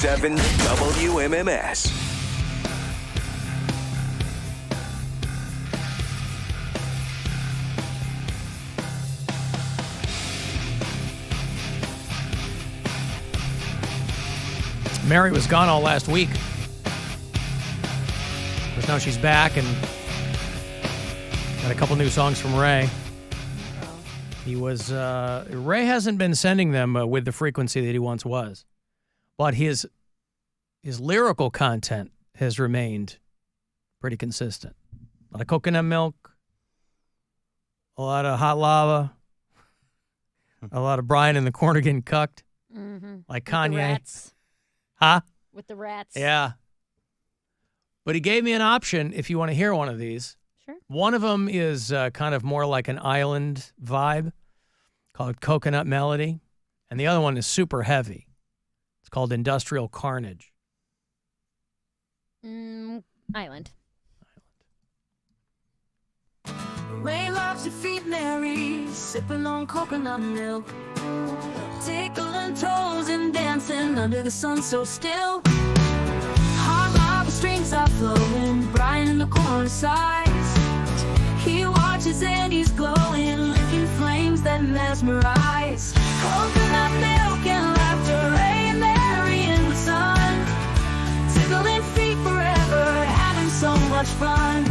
7 WMMS. Mary was gone all last week. But now she's back and got a couple new songs from Ray. He was Ray hasn't been sending them with the frequency that he once was, but his lyrical content has remained pretty consistent. A lot of coconut milk, a lot of hot lava, a lot of Brian in the corner getting cucked, like Kanye. With the rats. Huh? With the rats. Yeah. But he gave me an option if you want to hear one of these. Sure. One of them is kind of more like an island vibe called Coconut Melody. And the other one is super heavy. It's called Industrial Carnage. Island. Ray loves to feed Mary, sipping on coconut milk, tickling toes and dancing under the sun so still. Hot lava strings are flowing, Brian in the corner sighs. He watches and he's glowing, licking flames that mesmerize. Coconut milk and laughter, Ray and Mary in the sun, tickling feet forever, having so much fun.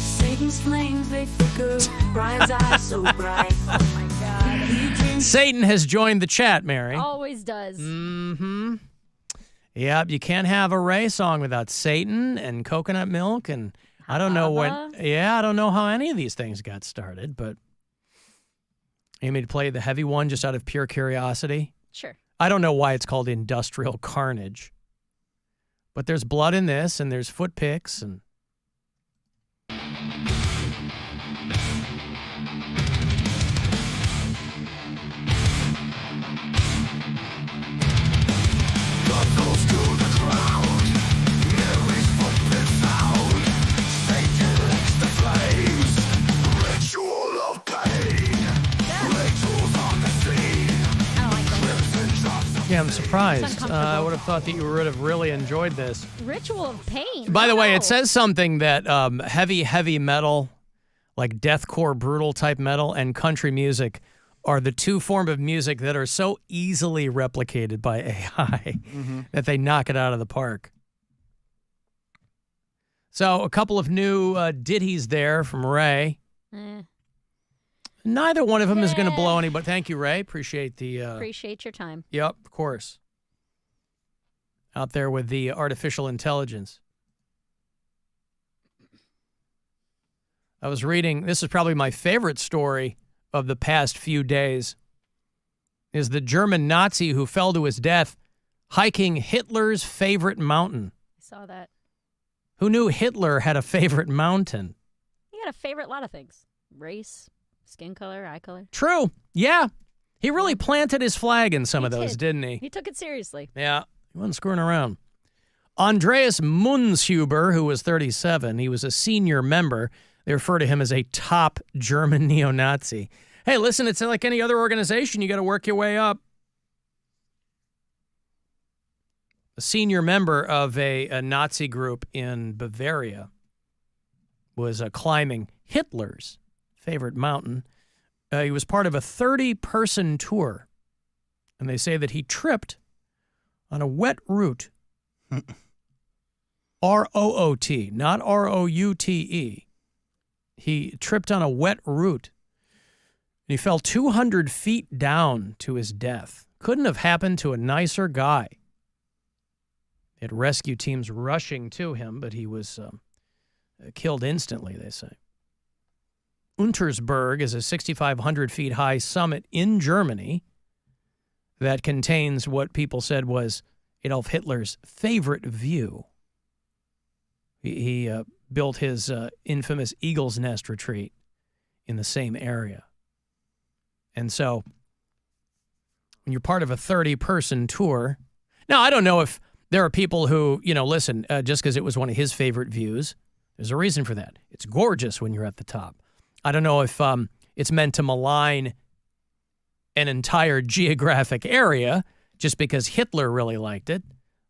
Satan's flames, they flicker, Brian's eyes so bright. Oh my God. Satan has joined the chat, Mary. Always does. Mm-hmm. Yep, you can't have a Ray song without Satan and coconut milk, and I don't know I don't know how any of these things got started, but you may play the heavy one just out of pure curiosity. Sure. I don't know why it's called Industrial Carnage, but there's blood in this, and there's foot picks, and yeah, I'm surprised. I would have thought that you would have really enjoyed this. Ritual of pain. By the way, it says something that heavy metal, like deathcore, brutal type metal, and country music are the two forms of music that are so easily replicated by AI that they knock it out of the park. So a couple of new ditties there from Ray. Neither one of them is going to blow anybody. Thank you, Ray. Appreciate Appreciate your time. Yep, of course. Out there with the artificial intelligence. I was reading, this is probably my favorite story of the past few days, is the German Nazi who fell to his death hiking Hitler's favorite mountain. I saw that. Who knew Hitler had a favorite mountain? He had a lot of things. Race, skin color, eye color. True. Yeah. He really planted his flag in some of those, didn't he? He took it seriously. Yeah. He wasn't screwing around. Andreas Munzhuber, who was 37, he was a senior member. They refer to him as a top German neo-Nazi. Hey, listen, it's like any other organization. You got to work your way up. A senior member of a Nazi group in Bavaria was climbing Hitler's favorite mountain. He was part of a 30-person tour, and they say that he tripped on a wet route. R-O-O-T, not R-O-U-T-E. He tripped on a wet route. He fell 200 feet down to his death. Couldn't have happened to a nicer guy. They had rescue teams rushing to him, but he was killed instantly, they say. Untersberg is a 6,500 feet high summit in Germany that contains what people said was Adolf Hitler's favorite view. He built his infamous Eagle's Nest retreat in the same area. And so when you're part of a 30-person tour, now I don't know if there are people who, listen, just because it was one of his favorite views, there's a reason for that. It's gorgeous when you're at the top. I don't know if it's meant to malign an entire geographic area just because Hitler really liked it.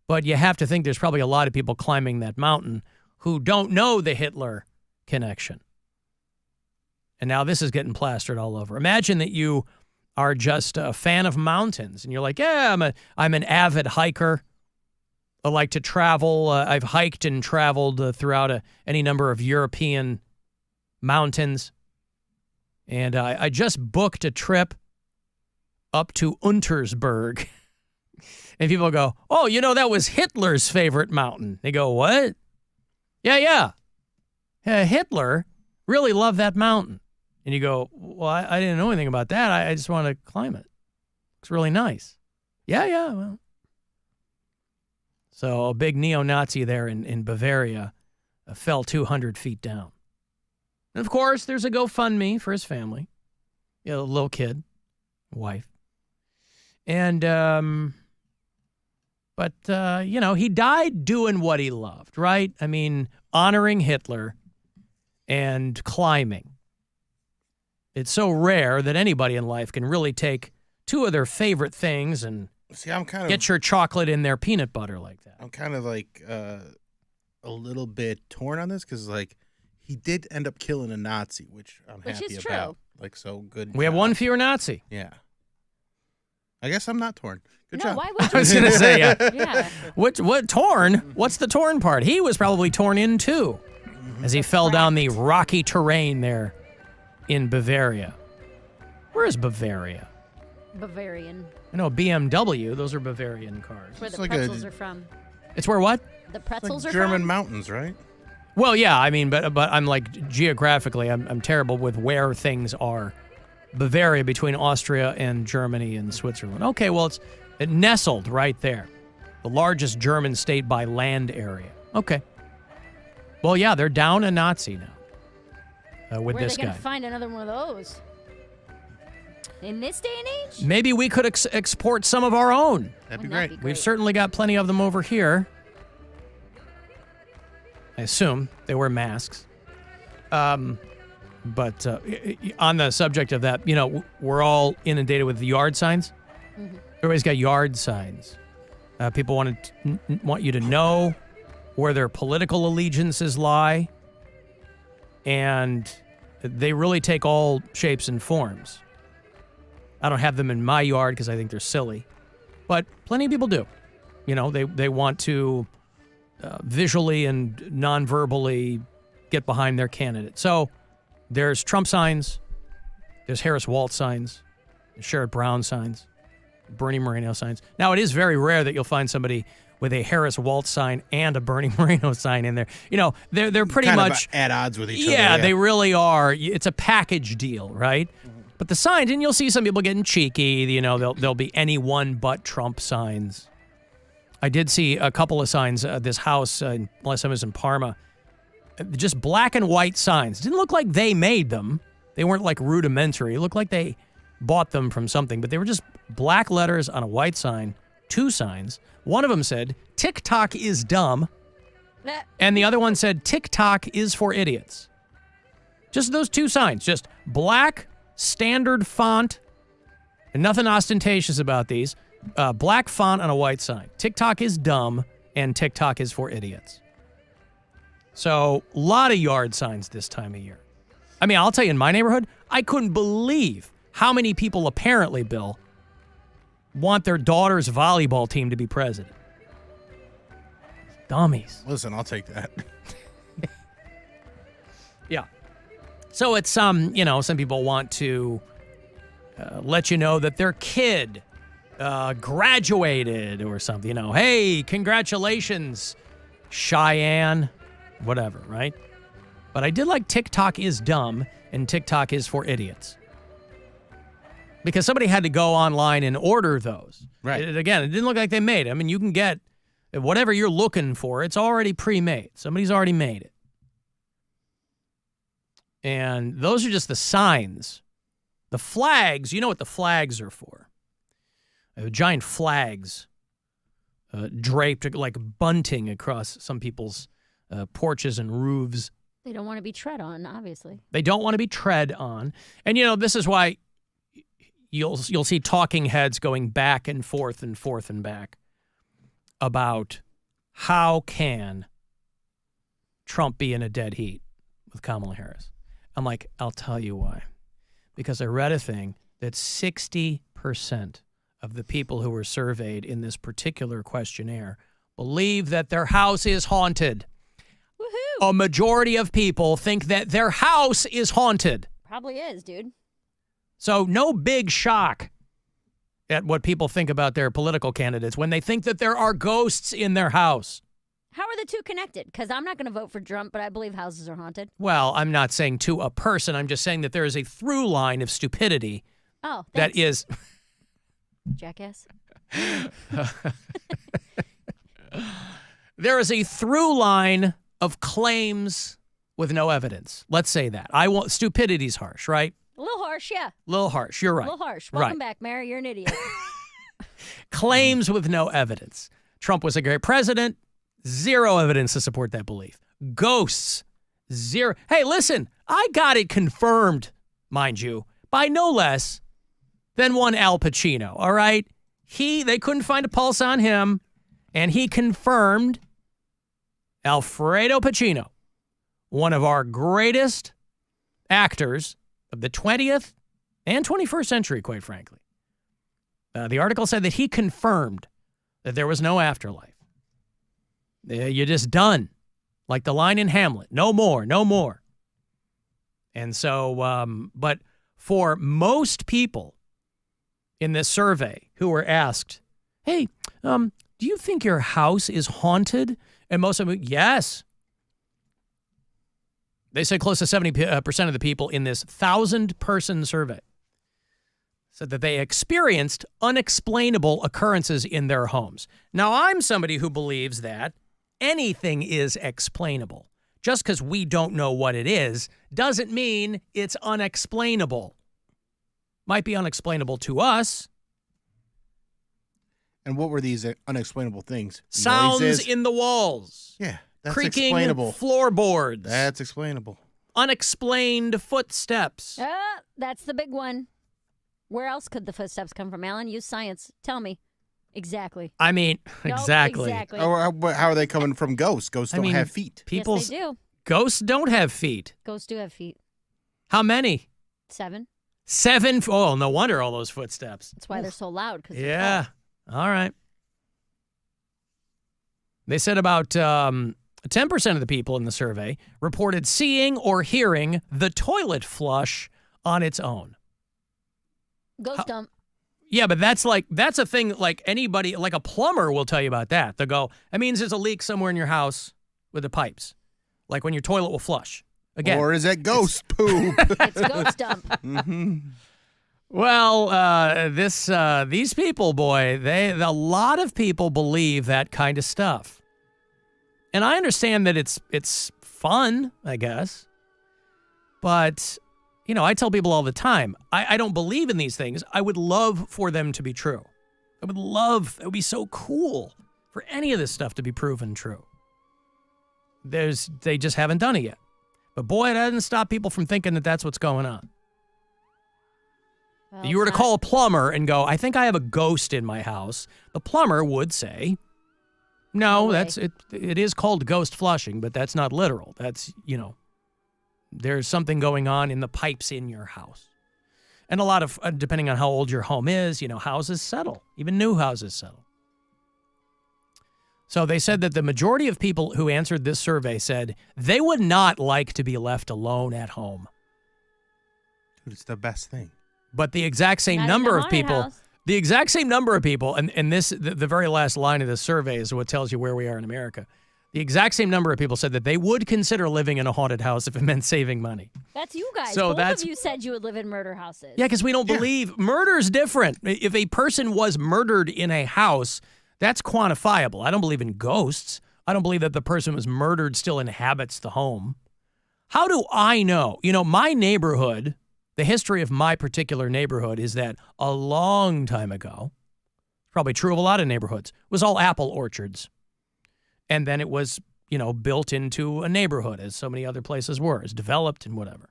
But you have to think there's probably a lot of people climbing that mountain who don't know the Hitler connection. And now this is getting plastered all over. Imagine that you are just a fan of mountains and you're like, yeah, I'm an avid hiker. I like to travel. I've hiked and traveled throughout any number of European mountains. And I just booked a trip up to Untersberg. And people go, oh, that was Hitler's favorite mountain. They go, what? Yeah. Hitler really loved that mountain. And you go, well, I didn't know anything about that. I just want to climb it. It's really nice. Yeah, well. So a big neo-Nazi there in Bavaria fell 200 feet down. And, of course, there's a GoFundMe for his family. A little kid, wife. And, but he died doing what he loved, right? I mean, honoring Hitler and climbing. It's so rare that anybody in life can really take two of their favorite things and get your chocolate in their peanut butter like that. I'm kind of like a little bit torn on this because, like, he did end up killing a Nazi, which I'm happy about. Like, so good. We have one fewer Nazi. Yeah. I guess I'm not torn. Good job. Why would you? I was going to say, Yeah. What torn? What's the torn part? He was probably torn in too as he fell down the rocky terrain there in Bavaria. Where is Bavaria? Bavarian. I know BMW. Those are Bavarian cars. That's where It's the like pretzels are from. It's where what? The pretzels Like are German from? mountains, right? Well, yeah. I mean, but I'm like geographically, I'm terrible with where things are. Bavaria between Austria and Germany and Switzerland. Okay, well, it's nestled right there. The largest German state by land area. Okay. Well, yeah, they're down a Nazi now with Where this are they guy. going to find another one of those? In this day and age? Maybe we could export some of our own. That'd be Wouldn't great. that be We've certainly got plenty of them over here. I assume they wear masks. But on the subject of that, we're all inundated with the yard signs. Mm-hmm. Everybody's got yard signs. People want you to know where their political allegiances lie. And they really take all shapes and forms. I don't have them in my yard because I think they're silly. But plenty of people do. They want to visually and non-verbally get behind their candidate. So there's Trump signs, there's Harris Waltz signs, there's Sherrod Brown signs, Bernie Moreno signs. Now, it is very rare that you'll find somebody with a Harris Waltz sign and a Bernie Moreno sign in there. They're pretty kind much of at odds with each other. Yeah, they really are. It's a package deal, right? Mm-hmm. But the signs, and you'll see some people getting cheeky. There'll be any one but Trump signs. I did see a couple of signs. This house, last time I was in Parma, just black and white signs. Didn't look like they made them. They weren't like rudimentary. It looked like they bought them from something, but they were just black letters on a white sign, two signs. One of them said, TikTok is dumb, and the other one said, TikTok is for idiots. Just those two signs, just black, standard font, and nothing ostentatious about these. Black font on a white sign. TikTok is dumb, and TikTok is for idiots. So, a lot of yard signs this time of year. I mean, I'll tell you, in my neighborhood, I couldn't believe how many people apparently, Bill, want their daughter's volleyball team to be president. Dummies. Listen, I'll take that. Yeah. So it's some people want to let you know that their kid graduated or something. Hey, congratulations, Cheyenne. Whatever, right? But I did like TikTok is dumb and TikTok is for idiots. Because somebody had to go online and order those. Right. It didn't look like they made it. I mean, you can get whatever you're looking for. It's already pre-made. Somebody's already made it. And those are just the signs. The flags, you know what the flags are for. Giant flags draped like bunting across some people's porches and roofs. They don't want to be tread on, obviously. They don't want to be tread on. And, this is why you'll see talking heads going back and forth and forth and back about how can Trump be in a dead heat with Kamala Harris. I'm like, I'll tell you why. Because I read a thing that 60% of the people who were surveyed in this particular questionnaire believe that their house is haunted. Woohoo! A majority of people think that their house is haunted. Probably is, dude. So no big shock at what people think about their political candidates when they think that there are ghosts in their house. How are the two connected? Because I'm not going to vote for Trump, but I believe houses are haunted. Well, I'm not saying to a person. I'm just saying that there is a through line of stupidity that is... Jackass. There is a through line of claims with no evidence. Let's say that. Stupidity's harsh, right? A little harsh, yeah. A little harsh. You're right. A little harsh. Welcome back, Mary. You're an idiot. Claims with no evidence. Trump was a great president. Zero evidence to support that belief. Ghosts. Zero. Hey, listen, I got it confirmed, mind you, by no less than one Al Pacino, all right? They couldn't find a pulse on him, and he confirmed Alfredo Pacino, one of our greatest actors of the 20th and 21st century, quite frankly. The article said that he confirmed that there was no afterlife. You're just done. Like the line in Hamlet. No more, no more. And so, but for most people in this survey who were asked, hey, do you think your house is haunted? And most of them, yes. They said close to 70% of the people in this 1,000-person survey said that they experienced unexplainable occurrences in their homes. Now, I'm somebody who believes that anything is explainable. Just because we don't know what it is doesn't mean it's unexplainable. Might be unexplainable to us. And what were these unexplainable things? Sounds Noises? in the walls. Yeah, that's Creaking explainable. floorboards. That's explainable. Unexplained footsteps. That's the big one. Where else could the footsteps come from, Alan? Use science. Tell me. Exactly. I mean, Nope, exactly. How are they coming from ghosts? Ghosts don't have feet. Yes, they do. Ghosts don't have feet. Ghosts do have feet. How many? 7. 7. Oh, no wonder all those footsteps. That's why they're so loud. Yeah. All right. They said about 10% of the people in the survey reported seeing or hearing the toilet flush on its own. Ghost dump. Yeah, but that's a thing like anybody, like a plumber will tell you about that. They'll go, it means there's a leak somewhere in your house with the pipes. Like when your toilet will flush. Again. Or is that ghost poop? It's ghost dump. Mm-hmm. Well, these people, boy, a lot of people believe that kind of stuff. And I understand that it's fun, I guess. But, I tell people all the time, I don't believe in these things. I would love for them to be true. It would be so cool for any of this stuff to be proven true. They just haven't done it yet. But boy, it doesn't stop people from thinking that that's what's going on. Well, You were to call a plumber and go, I think I have a ghost in my house. The plumber would say, no, that's it. It is called ghost flushing, but that's not literal. That's, there's something going on in the pipes in your house. And a lot of, depending on how old your home is, houses settle. Even new houses settle. So they said that the majority of people who answered this survey said they would not like to be left alone at home. Dude, it's the best thing. But the exact same number of people, and this, the very last line of the survey is what tells you where we are in America. The exact same number of people said that they would consider living in a haunted house if it meant saving money. That's you guys. So Both of you said you would live in murder houses. Yeah, because we don't believe murder's different. If a person was murdered in a house, that's quantifiable. I don't believe in ghosts. I don't believe that the person was murdered still inhabits the home. How do I know? My neighborhood, the history of my particular neighborhood is that a long time ago, probably true of a lot of neighborhoods, was all apple orchards. And then it was, built into a neighborhood, as so many other places were. It's developed and whatever.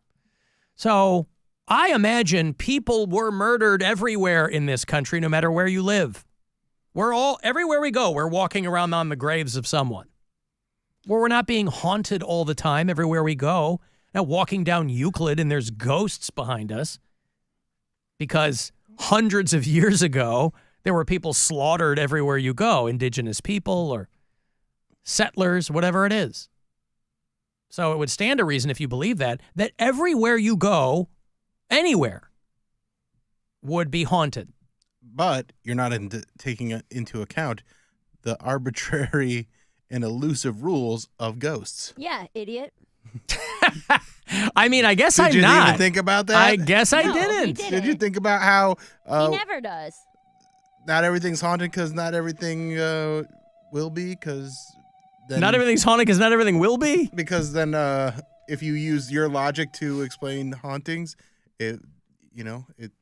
So I imagine people were murdered everywhere in this country, no matter where you live. Everywhere we go, we're walking around on the graves of someone. Well, we're not being haunted all the time everywhere we go. Now, walking down Euclid and there's ghosts behind us because hundreds of years ago, there were people slaughtered everywhere you go, indigenous people or settlers, whatever it is. So it would stand to reason, if you believe that everywhere you go, anywhere, would be haunted. But you're not taking into account the arbitrary and elusive rules of ghosts. Yeah, idiot. I mean, I guess I'm not. Did you even think about that? I guess I No, didn't. we didn't. Did you think about how He never does. not everything's haunted because not everything will be? Because Not everything's haunted because not everything will be? Because then if you use your logic to explain hauntings, it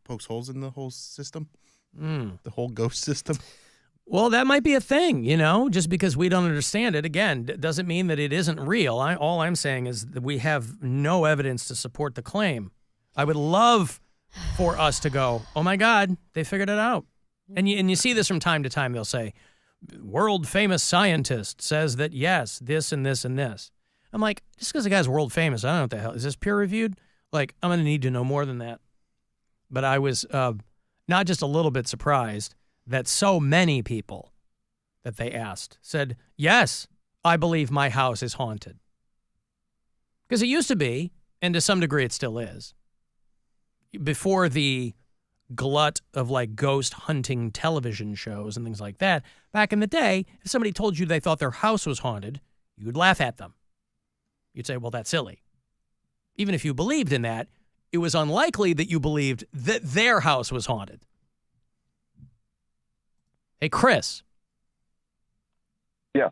pokes holes in the whole system, the whole ghost system. Well, that might be a thing, just because we don't understand it. Again, doesn't mean that it isn't real. All I'm saying is that we have no evidence to support the claim. I would love for us to go, oh my God, they figured it out. And you see this from time to time. They'll say, world famous scientist says that yes, this and this and this. I'm like, just because the guy's world famous, I don't know what the hell. Is this peer reviewed? Like, I'm going to need to know more than that. But I was not just a little bit surprised that so many people that they asked said, yes, I believe my house is haunted. Because it used to be, and to some degree it still is, before the glut of like ghost hunting television shows and things like that, back in the day, if somebody told you they thought their house was haunted, you would laugh at them. You'd say, well, that's silly. Even if you believed in that, it was unlikely that you believed that their house was haunted. Hey, Chris. Yeah.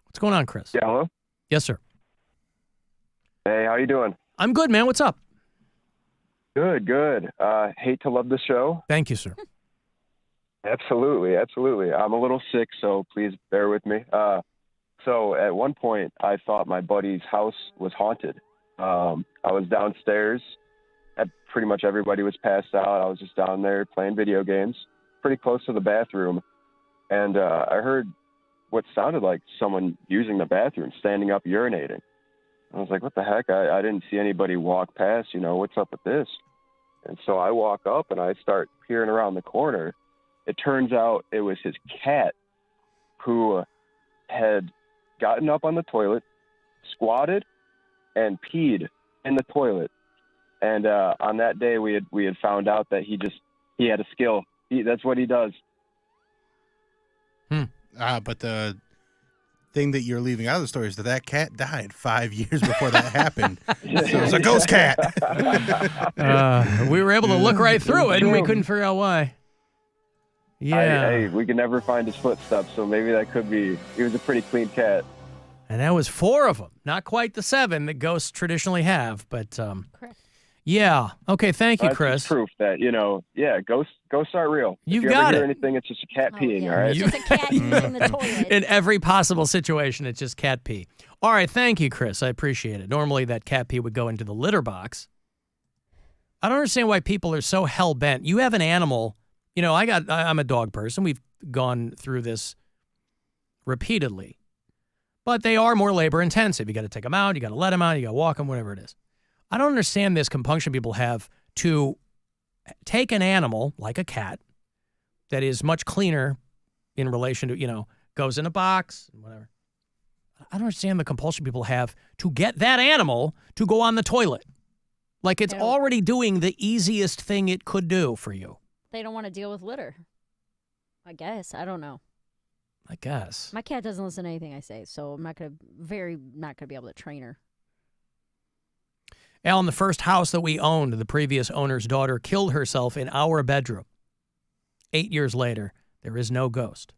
What's going on, Chris? Yeah, hello? Yes, sir. Hey, how you doing? I'm good, man. What's up? Good. Hate to love the show. Thank you, sir. Absolutely. I'm a little sick, so please bear with me. So at one point, I thought my buddy's house was haunted. I was downstairs. Pretty much everybody was passed out. I was just down there playing video games, pretty close to the bathroom. And I heard what sounded like someone using the bathroom, standing up, urinating. I was like, what the heck? I didn't see anybody walk past, what's up with this? And so I walk up and I start peering around the corner. It turns out it was his cat who had gotten up on the toilet, squatted, and peed in the toilet. And on that day, we had found out that he had a skill. That's what he does. But the thing that you're leaving out of the story is that cat died 5 years before that happened. So it was a ghost cat. We were able to look right through it, and we couldn't figure out why. Yeah. We could never find his footsteps, so maybe that could be. He was a pretty clean cat. And that was 4 of them. Not quite the 7 that ghosts traditionally have, but Correct. yeah. Okay, thank you, That's Chris. just proof that, ghosts are real. You've if you got ever hear it. anything, it's just a cat peeing, yeah. all right? It's just a cat using the toilet. In every possible situation, it's just cat pee. All right, thank you, Chris. I appreciate it. Normally, that cat pee would go into the litter box. I don't understand why people are so hell-bent. You have an animal. I'm a dog person. We've gone through this repeatedly. But they are more labor-intensive. You got to take them out. You got to let them out. You got to walk them, whatever it is. I don't understand this compunction people have to take an animal, like a cat, that is much cleaner in relation to, goes in a box, whatever. I don't understand the compulsion people have to get that animal to go on the toilet. Like it's already doing the easiest thing it could do for you. They don't want to deal with litter. I guess. I don't know. I guess. My cat doesn't listen to anything I say, so I'm not gonna be able to train her. Alan, the first house that we owned, the previous owner's daughter killed herself in our bedroom. 8 years later, there is no ghost.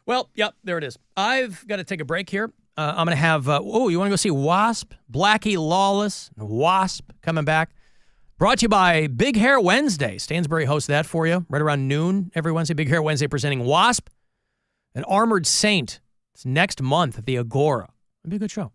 Well, yep, there it is. I've got to take a break here. I'm going to have, you want to go see Wasp? Blackie Lawless, Wasp coming back. Brought to you by Big Hair Wednesday. Stansbury hosts that for you right around noon every Wednesday. Big Hair Wednesday presenting Wasp and Armored Saint. It's next month at the Agora. It'll be a good show.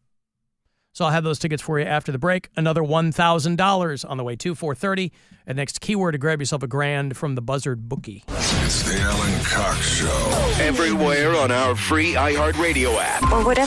So I'll have those tickets for you after the break. Another $1,000 on the way to 4:30. And next keyword to grab yourself $1,000 from the Buzzard bookie. It's the Alan Cox Show. Everywhere on our free iHeartRadio app. Or whatever.